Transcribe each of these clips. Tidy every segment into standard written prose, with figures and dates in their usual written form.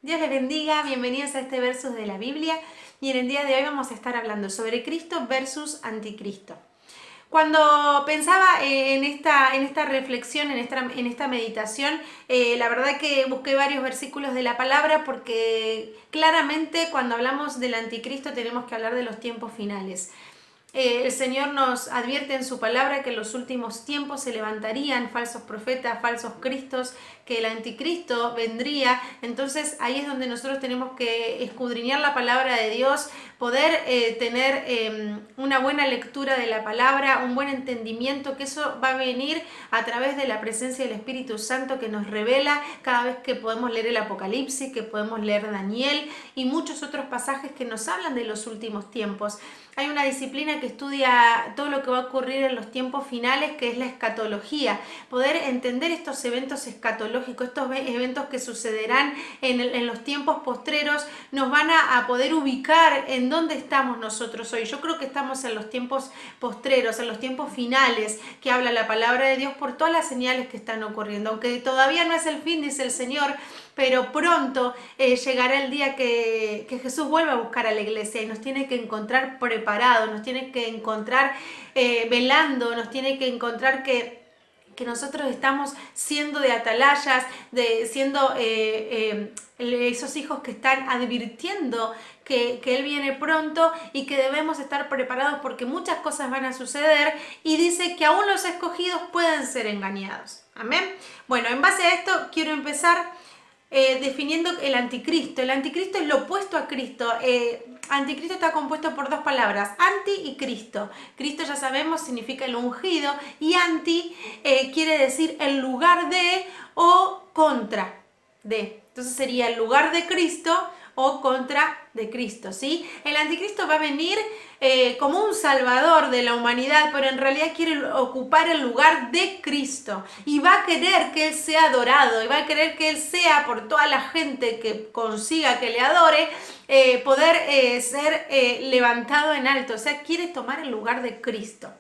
Dios les bendiga, bienvenidos a este versus de la Biblia y en el día de hoy vamos a estar hablando sobre Cristo versus Anticristo. Cuando pensaba en esta reflexión, en esta meditación, la verdad que busqué varios versículos de la palabra porque claramente cuando hablamos del Anticristo tenemos que hablar de los tiempos finales. El Señor nos advierte en su palabra que en los últimos tiempos se levantarían falsos profetas, falsos cristos, que el anticristo vendría. Entonces ahí es donde nosotros tenemos que escudriñar la palabra de Dios, poder tener una buena lectura de la palabra, un buen entendimiento, que eso va a venir a través de la presencia del Espíritu Santo que nos revela cada vez que podemos leer el Apocalipsis, que podemos leer Daniel y muchos otros pasajes que nos hablan de los últimos tiempos. Hay una disciplina que estudia todo lo que va a ocurrir en los tiempos finales, que es la escatología. Poder entender estos eventos escatológicos, estos eventos que sucederán en los tiempos postreros, nos van a poder ubicar en dónde estamos nosotros hoy. Yo creo que estamos en los tiempos postreros, en los tiempos finales, que habla la palabra de Dios por todas las señales que están ocurriendo. Aunque todavía no es el fin, dice el Señor, pero pronto llegará el día que Jesús vuelva a buscar a la iglesia y nos tiene que encontrar preparados, nos tiene que encontrar velando, nos tiene que encontrar que nosotros estamos siendo de atalayas, siendo esos hijos que están advirtiendo que Él viene pronto y que debemos estar preparados porque muchas cosas van a suceder, y dice que aún los escogidos pueden ser engañados. Amén. Bueno, en base a esto quiero empezar definiendo el anticristo. El anticristo es lo opuesto a Cristo. Anticristo está compuesto por dos palabras, anti y Cristo. Cristo, ya sabemos, significa el ungido, y anti quiere decir el lugar de o contra de. Entonces sería el lugar de Cristo o contra de Cristo, ¿sí? El anticristo va a venir como un salvador de la humanidad, pero en realidad quiere ocupar el lugar de Cristo y va a querer que Él sea adorado, y va a querer que Él sea, por toda la gente que consiga que le adore, poder ser levantado en alto. O sea, quiere tomar el lugar de Cristo.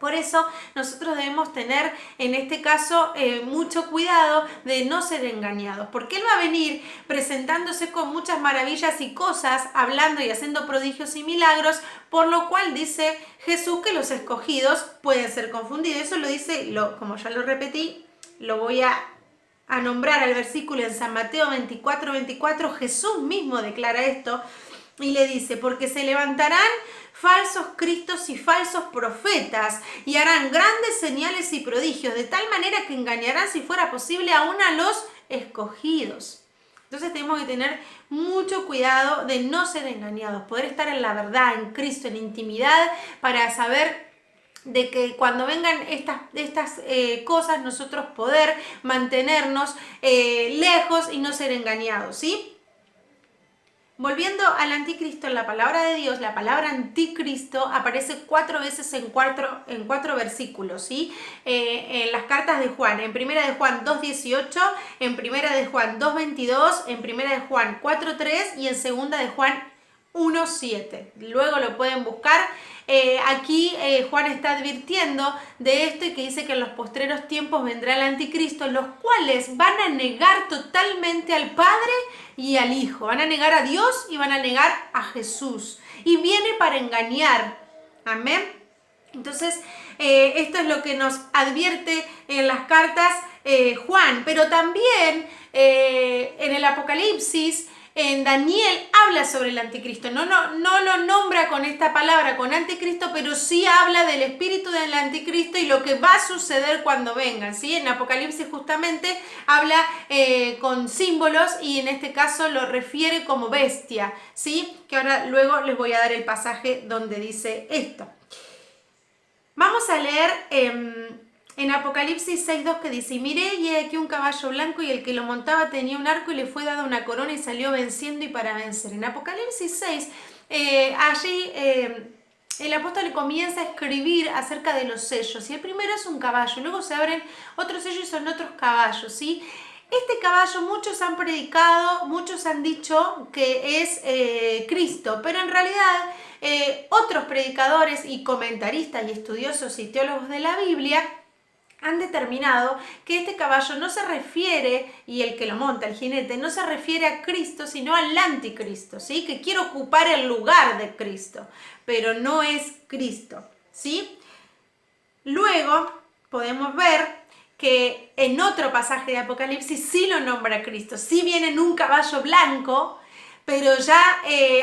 Por eso nosotros debemos tener en este caso mucho cuidado de no ser engañados, porque Él va a venir presentándose con muchas maravillas y cosas, hablando y haciendo prodigios y milagros, por lo cual dice Jesús que los escogidos pueden ser confundidos. Eso lo dice, como ya lo repetí, lo voy a nombrar al versículo en San Mateo 24:24. Jesús mismo declara esto y le dice: porque se levantarán falsos cristos y falsos profetas, y harán grandes señales y prodigios, de tal manera que engañarán, si fuera posible, aún a los escogidos. Entonces tenemos que tener mucho cuidado de no ser engañados, poder estar en la verdad, en Cristo, en intimidad, para saber de que cuando vengan estas cosas, nosotros poder mantenernos lejos y no ser engañados, ¿sí? Volviendo al anticristo, en la palabra de Dios, la palabra anticristo aparece 4 veces en cuatro versículos, ¿sí? En las cartas de Juan, en primera de Juan 2:18, en primera de Juan 2:22, en primera de Juan 4:3 y en segunda de Juan 1:7. Luego lo pueden buscar. Aquí Juan está advirtiendo de esto, y que dice que en los postreros tiempos vendrá el anticristo, los cuales van a negar totalmente al Padre y al Hijo. Van a negar a Dios y van a negar a Jesús. Y viene para engañar. Amén. Entonces, esto es lo que nos advierte en las cartas Juan. Pero también en el Apocalipsis, en Daniel, habla sobre el anticristo. No lo nombra con esta palabra, con anticristo, pero sí habla del espíritu del anticristo y lo que va a suceder cuando vengan, ¿sí? En Apocalipsis justamente habla con símbolos, y en este caso lo refiere como bestia, ¿sí? Que ahora luego les voy a dar el pasaje donde dice esto. Vamos a leer en Apocalipsis 6:2, que dice: y miré, y he aquí un caballo blanco, y el que lo montaba tenía un arco, y le fue dada una corona, y salió venciendo y para vencer. En Apocalipsis 6, allí el apóstol comienza a escribir acerca de los sellos, y el primero es un caballo, luego se abren otros sellos y son otros caballos, ¿sí? Este caballo, muchos han predicado, muchos han dicho que es Cristo, pero en realidad otros predicadores y comentaristas y estudiosos y teólogos de la Biblia han determinado que este caballo no se refiere, y el que lo monta, el jinete, no se refiere a Cristo, sino al anticristo, ¿sí? Que quiere ocupar el lugar de Cristo, pero no es Cristo, ¿sí? Luego podemos ver que en otro pasaje de Apocalipsis sí lo nombra a Cristo, sí viene en un caballo blanco, pero ya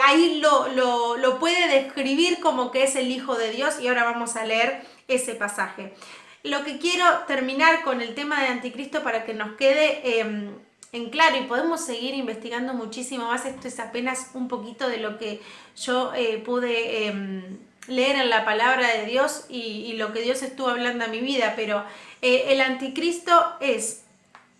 ahí lo puede describir como que es el Hijo de Dios, y ahora vamos a leer ese pasaje. Lo que quiero terminar con el tema de anticristo para que nos quede en claro, y podemos seguir investigando muchísimo más. Esto es apenas un poquito de lo que yo pude leer en la palabra de Dios y lo que Dios estuvo hablando a mi vida, pero el anticristo es...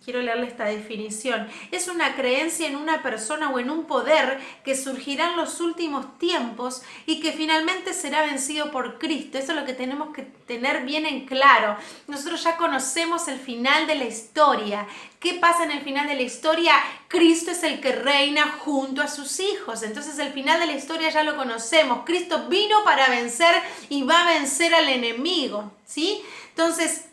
Quiero leerle esta definición. Es una creencia en una persona o en un poder que surgirá en los últimos tiempos y que finalmente será vencido por Cristo. Eso es lo que tenemos que tener bien en claro. Nosotros ya conocemos el final de la historia. ¿Qué pasa en el final de la historia? Cristo es el que reina junto a sus hijos. Entonces el final de la historia ya lo conocemos. Cristo vino para vencer y va a vencer al enemigo, ¿sí? Entonces,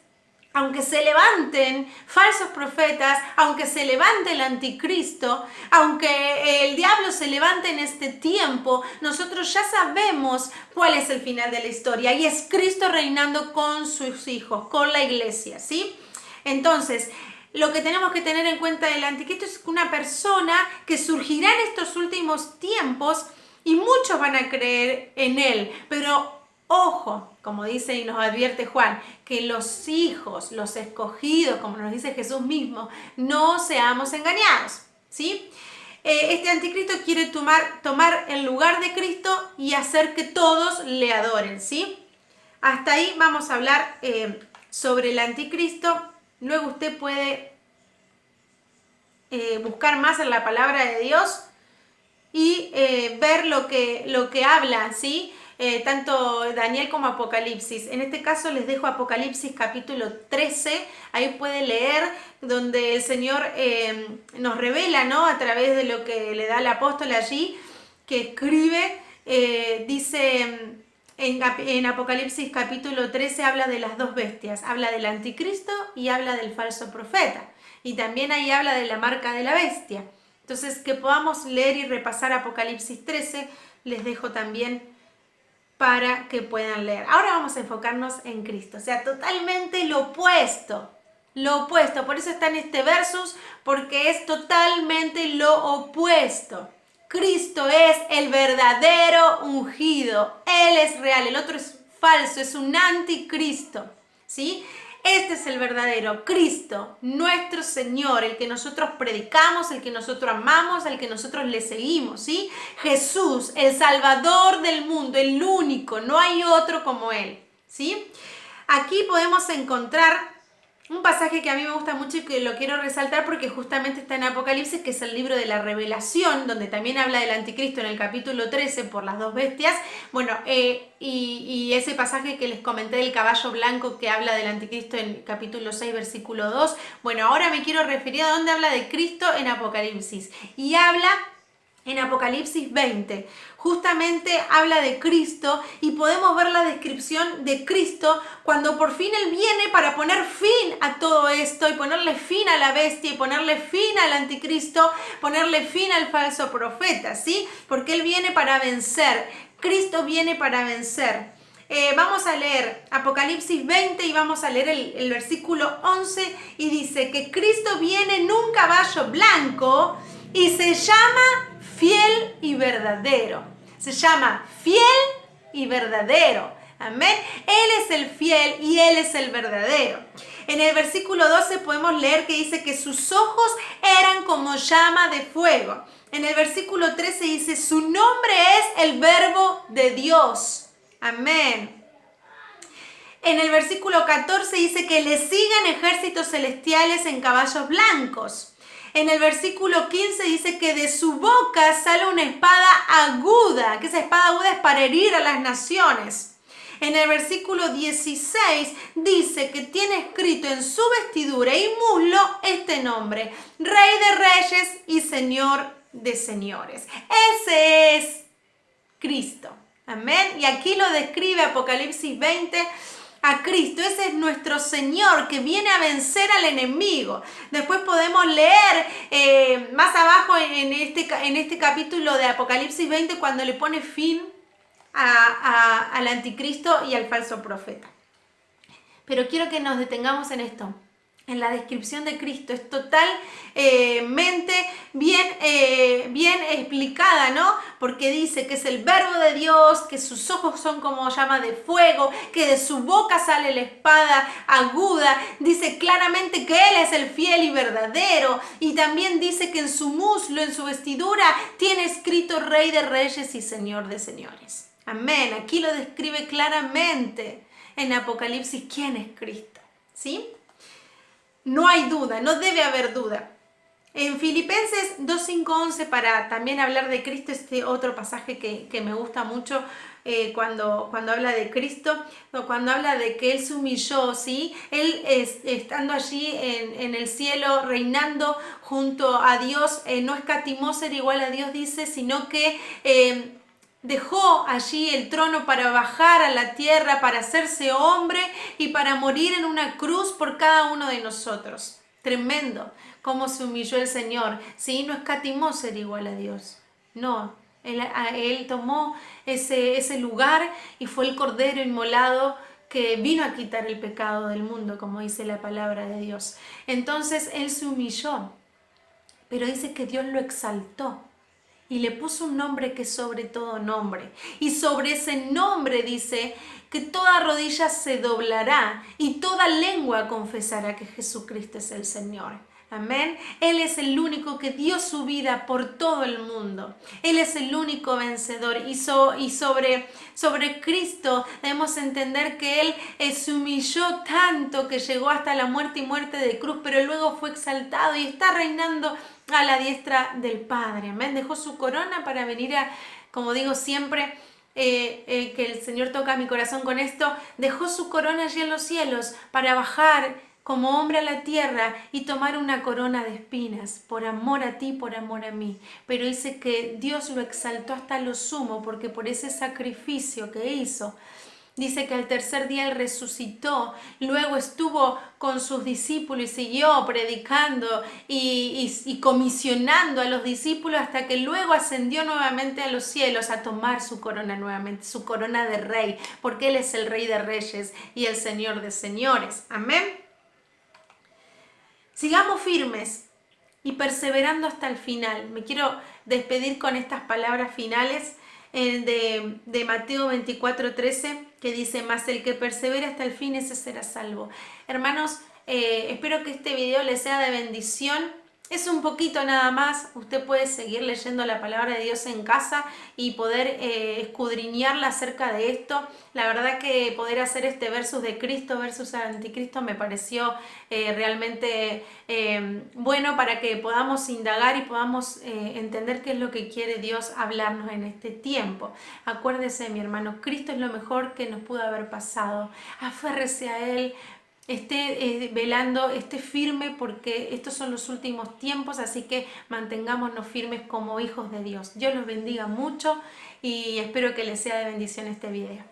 aunque se levanten falsos profetas, aunque se levante el anticristo, aunque el diablo se levante en este tiempo, nosotros ya sabemos cuál es el final de la historia, y es Cristo reinando con sus hijos, con la iglesia, ¿sí? Entonces, lo que tenemos que tener en cuenta del anticristo es una persona que surgirá en estos últimos tiempos y muchos van a creer en él, pero ojo, como dice y nos advierte Juan, que los hijos, los escogidos, como nos dice Jesús mismo, no seamos engañados, ¿sí? Este anticristo quiere tomar el lugar de Cristo y hacer que todos le adoren, ¿sí? Hasta ahí vamos a hablar sobre el anticristo. Luego usted puede buscar más en la palabra de Dios y ver lo que habla, ¿sí? Tanto Daniel como Apocalipsis. En este caso les dejo Apocalipsis capítulo 13, ahí puede leer, donde el Señor nos revela, ¿no? A través de lo que le da el apóstol allí, que escribe, dice en Apocalipsis capítulo 13, habla de las dos bestias, habla del anticristo y habla del falso profeta, y también ahí habla de la marca de la bestia. Entonces, que podamos leer y repasar Apocalipsis 13, les dejo también para que puedan leer. Ahora vamos a enfocarnos en Cristo, o sea, totalmente lo opuesto, por eso está en este versus, porque es totalmente lo opuesto. Cristo es el verdadero ungido, Él es real, el otro es falso, es un anticristo, ¿sí? Este es el verdadero Cristo, nuestro Señor, el que nosotros predicamos, el que nosotros amamos, el que nosotros le seguimos, ¿sí? Jesús, el Salvador del mundo, el único, no hay otro como Él, ¿sí? Aquí podemos encontrar un pasaje que a mí me gusta mucho y que lo quiero resaltar porque justamente está en Apocalipsis, que es el libro de la Revelación, donde también habla del anticristo en el capítulo 13 por las dos bestias. Bueno, y ese pasaje que les comenté del caballo blanco que habla del anticristo en capítulo 6, versículo 2. Bueno, ahora me quiero referir a dónde habla de Cristo en Apocalipsis. Y habla en Apocalipsis 20. Justamente habla de Cristo y podemos ver la descripción de Cristo cuando por fin Él viene para poner fin a todo esto y ponerle fin a la bestia y ponerle fin al anticristo, ponerle fin al falso profeta, ¿sí? Porque Él viene para vencer. Cristo viene para vencer. Vamos a leer Apocalipsis 20 y vamos a leer el versículo 11 y dice que Cristo viene en un caballo blanco y se llama fiel y verdadero. Se llama fiel y verdadero. Amén. Él es el fiel y Él es el verdadero. En el versículo 12 podemos leer que dice que sus ojos eran como llama de fuego. En el versículo 13 dice, su nombre es el Verbo de Dios. Amén. En el versículo 14 dice que le siguen ejércitos celestiales en caballos blancos. En el versículo 15 dice que de su boca sale una espada aguda, que esa espada aguda es para herir a las naciones. En el versículo 16 dice que tiene escrito en su vestidura y muslo este nombre, Rey de Reyes y Señor de Señores. Ese es Cristo. Amén. Y aquí lo describe Apocalipsis 20 a Cristo. Ese es nuestro Señor que viene a vencer al enemigo. Después podemos leer más abajo en este capítulo de Apocalipsis 20 cuando le pone fin al anticristo y al falso profeta. Pero quiero que nos detengamos en esto. En la descripción de Cristo es totalmente bien explicada, ¿no? Porque dice que es el verbo de Dios, que sus ojos son como llama de fuego, que de su boca sale la espada aguda. Dice claramente que Él es el fiel y verdadero. Y también dice que en su muslo, en su vestidura, tiene escrito Rey de Reyes y Señor de Señores. Amén. Aquí lo describe claramente en Apocalipsis quién es Cristo, ¿sí? No hay duda, no debe haber duda. En Filipenses 2:5-11, para también hablar de Cristo, este otro pasaje que me gusta mucho cuando habla de Cristo, cuando habla de que Él se humilló, ¿sí? Él estando allí en el cielo, reinando junto a Dios, no escatimó ser igual a Dios, dice, sino que dejó allí el trono para bajar a la tierra, para hacerse hombre y para morir en una cruz por cada uno de nosotros. Tremendo cómo se humilló el Señor. Sí, no escatimó ser igual a Dios. No, Él tomó ese lugar y fue el Cordero inmolado que vino a quitar el pecado del mundo, como dice la palabra de Dios. Entonces Él se humilló, pero dice que Dios lo exaltó. Y le puso un nombre que es sobre todo nombre. Y sobre ese nombre dice que toda rodilla se doblará y toda lengua confesará que Jesucristo es el Señor. Amén. Él es el único que dio su vida por todo el mundo. Él es el único vencedor. Y sobre Cristo debemos entender que Él se humilló tanto que llegó hasta la muerte y muerte de cruz, pero luego fue exaltado y está reinando a la diestra del Padre. Amén. Dejó su corona para venir como digo siempre, que el Señor toca mi corazón con esto, dejó su corona allí en los cielos para bajar como hombre a la tierra y tomar una corona de espinas, por amor a ti, por amor a mí. Pero dice que Dios lo exaltó hasta lo sumo, porque por ese sacrificio que hizo, dice que al tercer día Él resucitó, luego estuvo con sus discípulos y siguió predicando y comisionando a los discípulos hasta que luego ascendió nuevamente a los cielos a tomar su corona nuevamente, su corona de rey, porque Él es el Rey de Reyes y el Señor de Señores. Amén. Sigamos firmes y perseverando hasta el final. Me quiero despedir con estas palabras finales de Mateo 24:13, que dice: mas el que persevera hasta el fin, ese será salvo. Hermanos, espero que este video les sea de bendición. Es un poquito nada más. Usted puede seguir leyendo la palabra de Dios en casa y poder escudriñarla acerca de esto. La verdad que poder hacer este versus de Cristo versus anticristo me pareció realmente bueno, para que podamos indagar y podamos entender qué es lo que quiere Dios hablarnos en este tiempo. Acuérdese, mi hermano, Cristo es lo mejor que nos pudo haber pasado. Aférrese a Él. Esté velando, esté firme, porque estos son los últimos tiempos, así que mantengámonos firmes como hijos de Dios. Dios los bendiga mucho y espero que les sea de bendición este video.